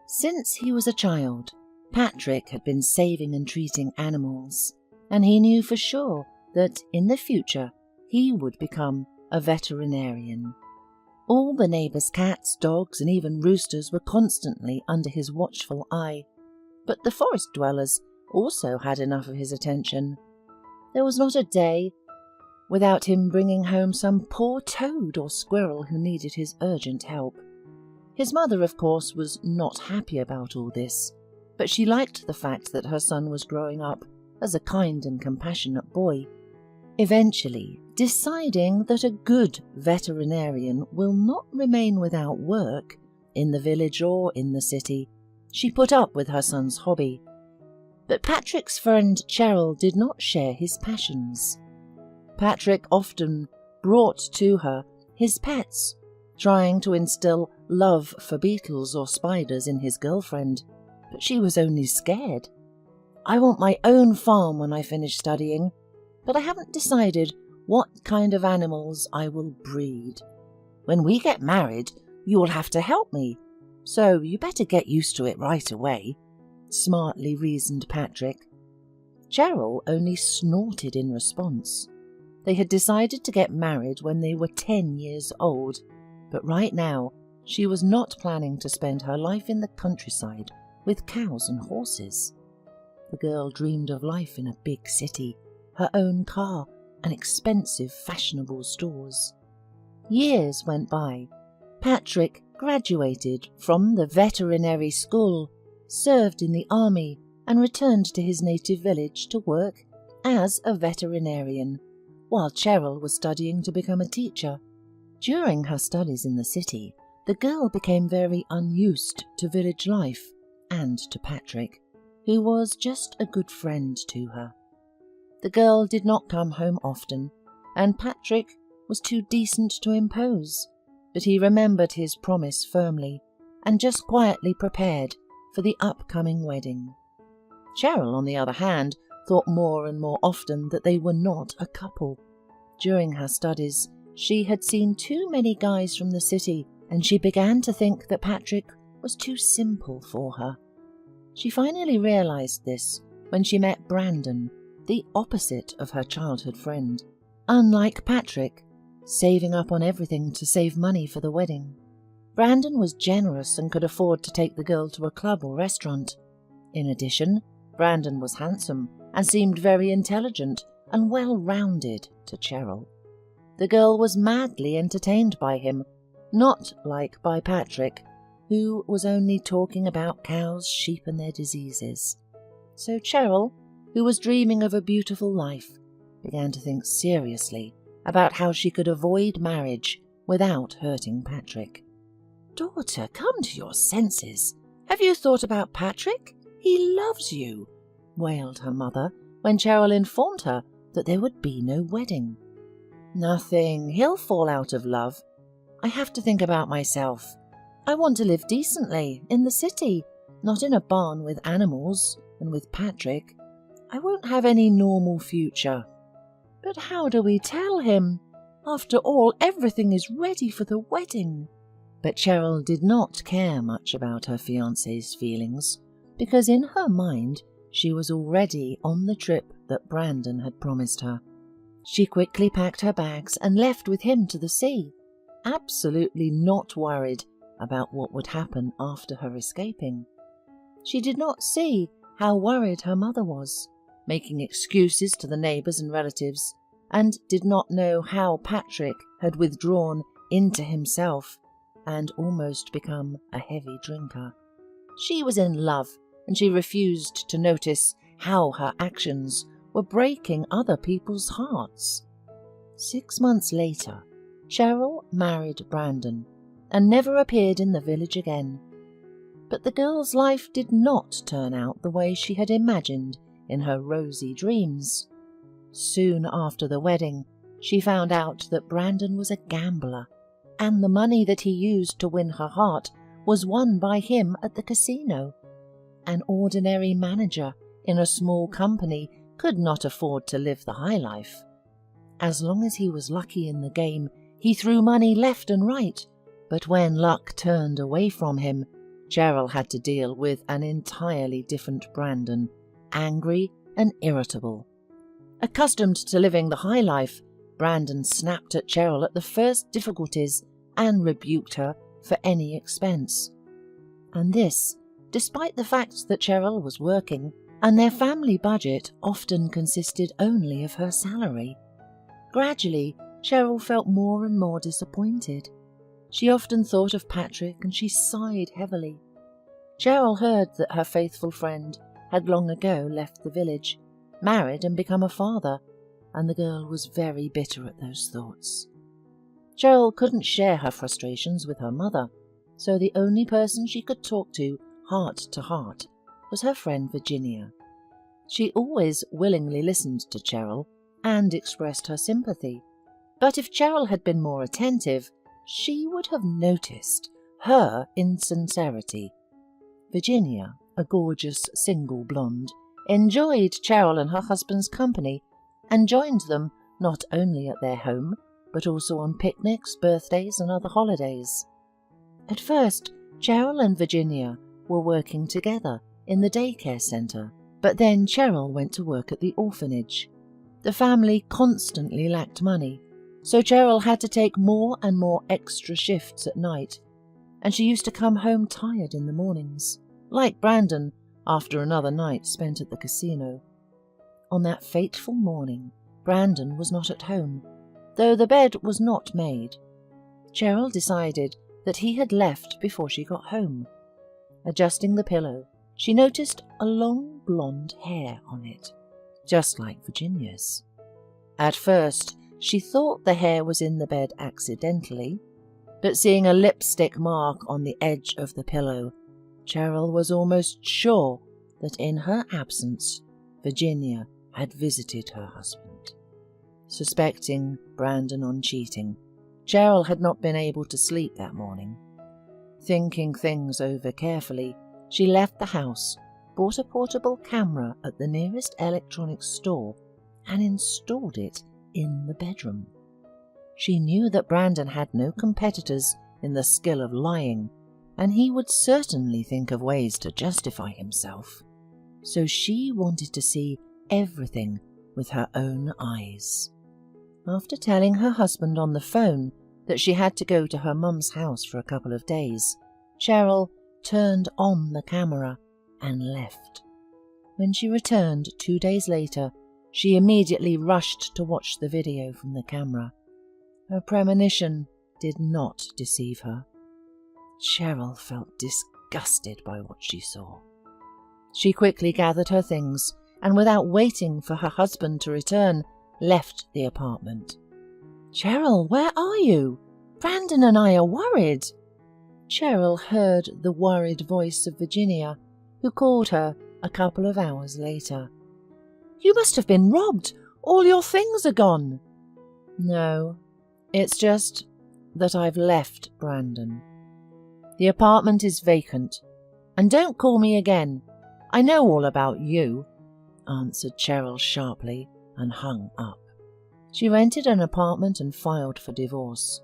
Since he was a child, Patrick had been saving and treating animals, and he knew for sure that in the future he would become a veterinarian. All the neighbours' cats, dogs, and even roosters were constantly under his watchful eye, but the forest dwellers also had enough of his attention. There was not a day without him bringing home some poor toad or squirrel who needed his urgent help. His mother, of course, was not happy about all this, but she liked the fact that her son was growing up as a kind and compassionate boy. Eventually, deciding that a good veterinarian will not remain without work in the village or in the city, she put up with her son's hobby. But Patrick's friend Cheryl did not share his passions. Patrick often brought to her his pets, trying to instill love for beetles or spiders in his girlfriend, but she was only scared. "I want my own farm when I finish studying, but I haven't decided what kind of animals I will breed. When we get married, you will have to help me, so you better get used to it right away," smartly reasoned Patrick. Cheryl only snorted in response. They had decided to get married when they were 10 years old, but right now she was not planning to spend her life in the countryside with cows and horses. The girl dreamed of life in a big city, her own car, and expensive fashionable stores. Years went by. Patrick graduated from the veterinary school, served in the army, and returned to his native village to work as a veterinarian, while Cheryl was studying to become a teacher. During her studies in the city, the girl became very unused to village life and to Patrick, who was just a good friend to her. The girl did not come home often, and Patrick was too decent to impose, but he remembered his promise firmly and just quietly prepared for the upcoming wedding. Cheryl, on the other hand, thought more and more often that they were not a couple. During her studies, she had seen too many guys from the city, and she began to think that Patrick was too simple for her. She finally realized this when she met Brandon, the opposite of her childhood friend. Unlike Patrick, saving up on everything to save money for the wedding, Brandon was generous and could afford to take the girl to a club or restaurant. In addition, Brandon was handsome and seemed very intelligent and well-rounded to Cheryl. The girl was madly entertained by him, not like by Patrick, who was only talking about cows, sheep, and their diseases. So Cheryl, who was dreaming of a beautiful life, began to think seriously about how she could avoid marriage without hurting Patrick. "Daughter, come to your senses. Have you thought about Patrick? He loves you," wailed her mother when Cheryl informed her that there would be no wedding. "Nothing. He'll fall out of love. I have to think about myself. I want to live decently in the city, not in a barn with animals and with Patrick. I won't have any normal future." "But how do we tell him? After all, everything is ready for the wedding." But Cheryl did not care much about her fiancé's feelings, because in her mind she was already on the trip that Brandon had promised her. She quickly packed her bags and left with him to the sea, absolutely not worried about what would happen after her escaping. She did not see how worried her mother was, making excuses to the neighbours and relatives, and did not know how Patrick had withdrawn into himself and almost become a heavy drinker. She was in love, and she refused to notice how her actions were breaking other people's hearts. 6 months later, Cheryl married Brandon and never appeared in the village again. But the girl's life did not turn out the way she had imagined in her rosy dreams. Soon after the wedding, she found out that Brandon was a gambler, and the money that he used to win her heart was won by him at the casino. An ordinary manager in a small company could not afford to live the high life. As long as he was lucky in the game, he threw money left and right, but when luck turned away from him, Cheryl had to deal with an entirely different Brandon, angry and irritable. Accustomed to living the high life, Brandon snapped at Cheryl at the first difficulties and rebuked her for any expense. And this, despite the fact that Cheryl was working and their family budget often consisted only of her salary. Gradually, Cheryl felt more and more disappointed. She often thought of Patrick and she sighed heavily. Cheryl heard that her faithful friend had long ago left the village, married and become a father, and the girl was very bitter at those thoughts. Cheryl couldn't share her frustrations with her mother, so the only person she could talk to heart was her friend Virginia. She always willingly listened to Cheryl and expressed her sympathy, but if Cheryl had been more attentive, she would have noticed her insincerity. Virginia, a gorgeous single blonde, enjoyed Cheryl and her husband's company and joined them not only at their home, but also on picnics, birthdays and other holidays. At first, Cheryl and Virginia were working together in the daycare centre, but then Cheryl went to work at the orphanage. The family constantly lacked money, so Cheryl had to take more and more extra shifts at night, and she used to come home tired in the mornings, like Brandon after another night spent at the casino. On that fateful morning, Brandon was not at home, though the bed was not made. Cheryl decided that he had left before she got home. Adjusting the pillow, she noticed a long blonde hair on it, just like Virginia's. At first, she thought the hair was in the bed accidentally, but seeing a lipstick mark on the edge of the pillow, Cheryl was almost sure that in her absence, Virginia had visited her husband. Suspecting Brandon on cheating, Cheryl had not been able to sleep that morning. Thinking things over carefully, she left the house, bought a portable camera at the nearest electronics store, and installed it in the bedroom. She knew that Brandon had no competitors in the skill of lying, and he would certainly think of ways to justify himself. So she wanted to see everything with her own eyes. After telling her husband on the phone that she had to go to her mum's house for a couple of days, Cheryl turned on the camera and left. When she returned 2 days later, she immediately rushed to watch the video from the camera. Her premonition did not deceive her. Cheryl felt disgusted by what she saw. She quickly gathered her things and, without waiting for her husband to return, left the apartment. "Cheryl, where are you? Brandon and I are worried." Cheryl heard the worried voice of Virginia, who called her a couple of hours later. "You must have been robbed. All your things are gone." "No, it's just that I've left Brandon. The apartment is vacant, and don't call me again. I know all about you," answered Cheryl sharply and hung up. She rented an apartment and filed for divorce.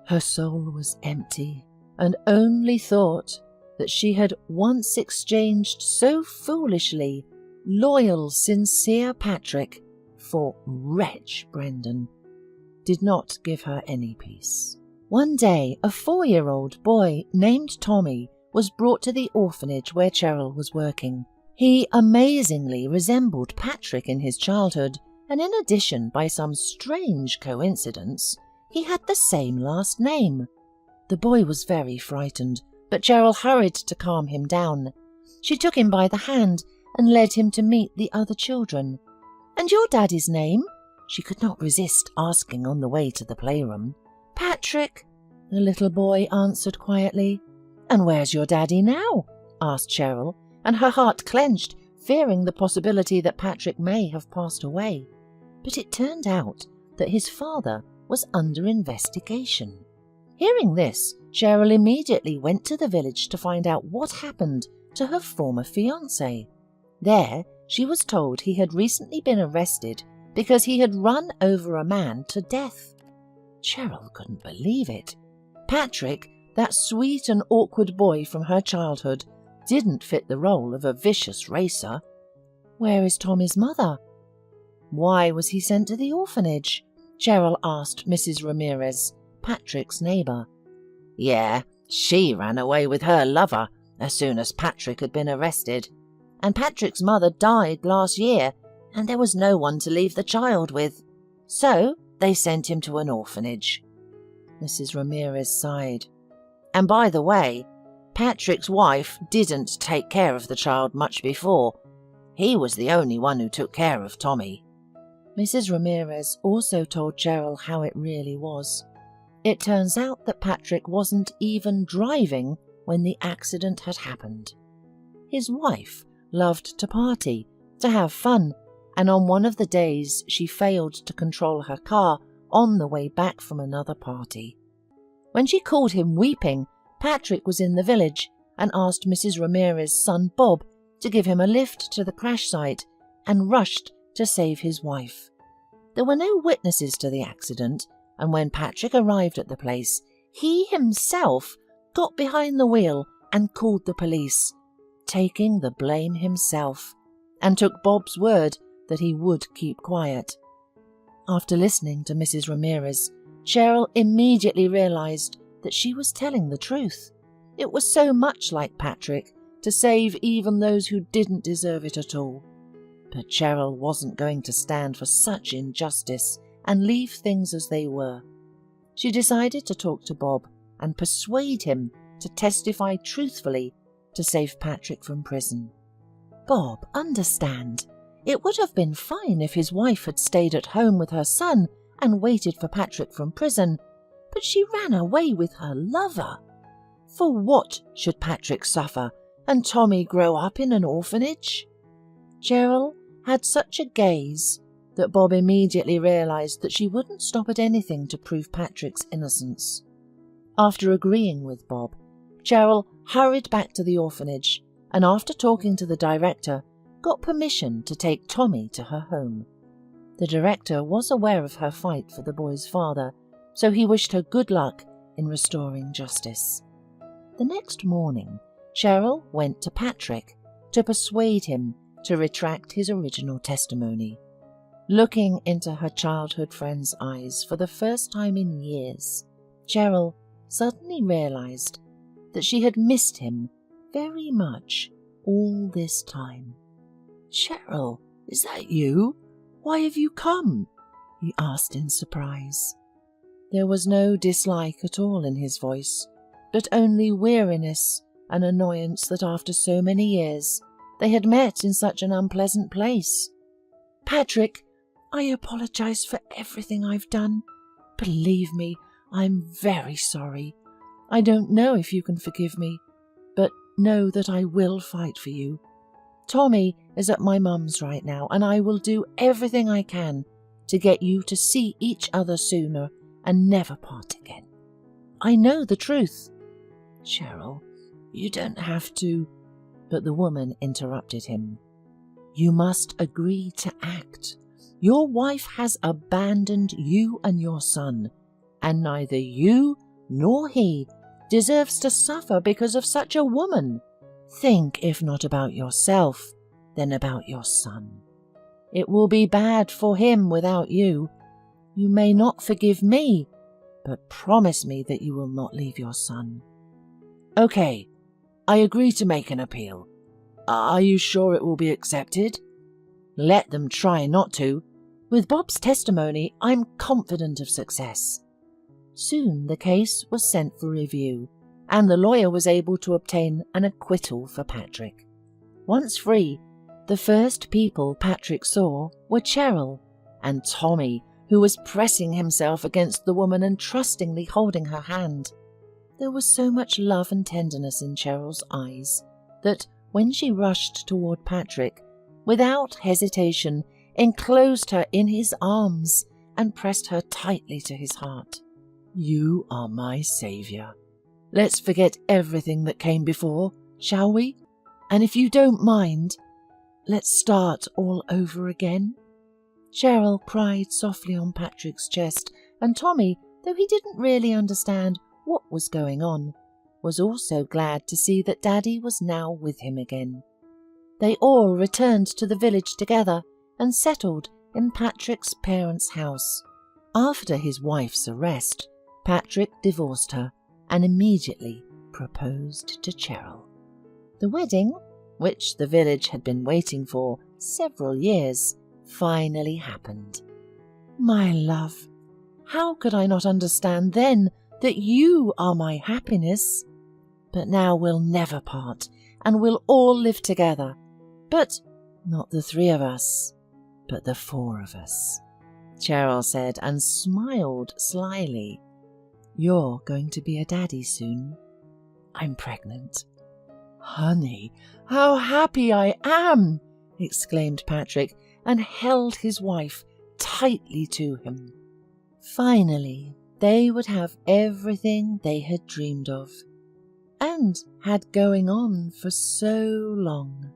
Her soul was empty and only thought that she had once exchanged so foolishly loyal, sincere Patrick for wretch Brendan did not give her any peace. One day, a 4-year-old boy named Tommy was brought to the orphanage where Cheryl was working. He amazingly resembled Patrick in his childhood, and in addition, by some strange coincidence, he had the same last name. The boy was very frightened, but Cheryl hurried to calm him down. She took him by the hand and led him to meet the other children. "And your daddy's name?" she could not resist asking on the way to the playroom. "Patrick," the little boy answered quietly. "And where's your daddy now?" asked Cheryl, and her heart clenched, fearing the possibility that Patrick may have passed away. But it turned out that his father was under investigation. Hearing this, Cheryl immediately went to the village to find out what happened to her former fiancé. There, she was told he had recently been arrested because he had run over a man to death. Cheryl couldn't believe it. Patrick, that sweet and awkward boy from her childhood didn't fit the role of a vicious racer. Where is Tommy's mother? Why was he sent to the orphanage? Cheryl asked Mrs. Ramirez, Patrick's neighbour. Yeah, she ran away with her lover as soon as Patrick had been arrested, and Patrick's mother died last year, and there was no one to leave the child with. So they sent him to an orphanage. Mrs. Ramirez sighed. And by the way, Patrick's wife didn't take care of the child much before. He was the only one who took care of Tommy. Mrs. Ramirez also told Cheryl how it really was. It turns out that Patrick wasn't even driving when the accident had happened. His wife loved to party, to have fun, and on one of the days she failed to control her car on the way back from another party. When she called him weeping, Patrick was in the village and asked Mrs. Ramirez's son Bob to give him a lift to the crash site and rushed to save his wife. There were no witnesses to the accident, and when Patrick arrived at the place, he himself got behind the wheel and called the police, taking the blame himself, and took Bob's word that he would keep quiet. After listening to Mrs. Ramirez, Cheryl immediately realized that she was telling the truth. It was so much like Patrick to save even those who didn't deserve it at all. But Cheryl wasn't going to stand for such injustice and leave things as they were. She decided to talk to Bob and persuade him to testify truthfully to save Patrick from prison. Bob, understand. It would have been fine if his wife had stayed at home with her son and waited for Patrick from prison, but she ran away with her lover. For what should Patrick suffer and Tommy grow up in an orphanage? Cheryl had such a gaze that Bob immediately realized that she wouldn't stop at anything to prove Patrick's innocence. After agreeing with Bob, Cheryl hurried back to the orphanage and, after talking to the director, got permission to take Tommy to her home. The director was aware of her fight for the boy's father, so he wished her good luck in restoring justice. The next morning, Cheryl went to Patrick to persuade him to retract his original testimony. Looking into her childhood friend's eyes for the first time in years, Cheryl suddenly realized that she had missed him very much all this time. "Cheryl, is that you? Why have you come?" he asked in surprise. There was no dislike at all in his voice, but only weariness and annoyance that after so many years they had met in such an unpleasant place. "Patrick, I apologize for everything I've done. Believe me, I'm very sorry. I don't know if you can forgive me, but know that I will fight for you. Tommy is at my mum's right now, and I will do everything I can to get you to see each other sooner and never part again. I know the truth." "Cheryl, you don't have to," but the woman interrupted him. "You must agree to act. Your wife has abandoned you and your son, and neither you nor he deserves to suffer because of such a woman. Think, if not about yourself, then about your son. It will be bad for him without you. You may not forgive me, but promise me that you will not leave your son." "Okay, I agree to make an appeal. Are you sure it will be accepted?" "Let them try not to. With Bob's testimony, I'm confident of success." Soon the case was sent for review, and the lawyer was able to obtain an acquittal for Patrick. Once free, the first people Patrick saw were Cheryl and Tommy, who was pressing himself against the woman and trustingly holding her hand. There was so much love and tenderness in Cheryl's eyes that, when she rushed toward Patrick, without hesitation, enclosed her in his arms and pressed her tightly to his heart. "You are my saviour. Let's forget everything that came before, shall we? And if you don't mind, let's start all over again." Cheryl cried softly on Patrick's chest, and Tommy, though he didn't really understand what was going on, was also glad to see that Daddy was now with him again. They all returned to the village together and settled in Patrick's parents' house. After his wife's arrest, Patrick divorced her and immediately proposed to Cheryl. The wedding, which the village had been waiting for several years, finally happened. My love, how could I not understand then that you are my happiness? But now we'll never part, and we'll all live together. But not the 3 of us, but the 4 of us, Cheryl said and smiled slyly. You're going to be a daddy soon. I'm pregnant. Honey, how happy I am, exclaimed Patrick and held his wife tightly to him. Finally, they would have everything they had dreamed of and had going on for so long.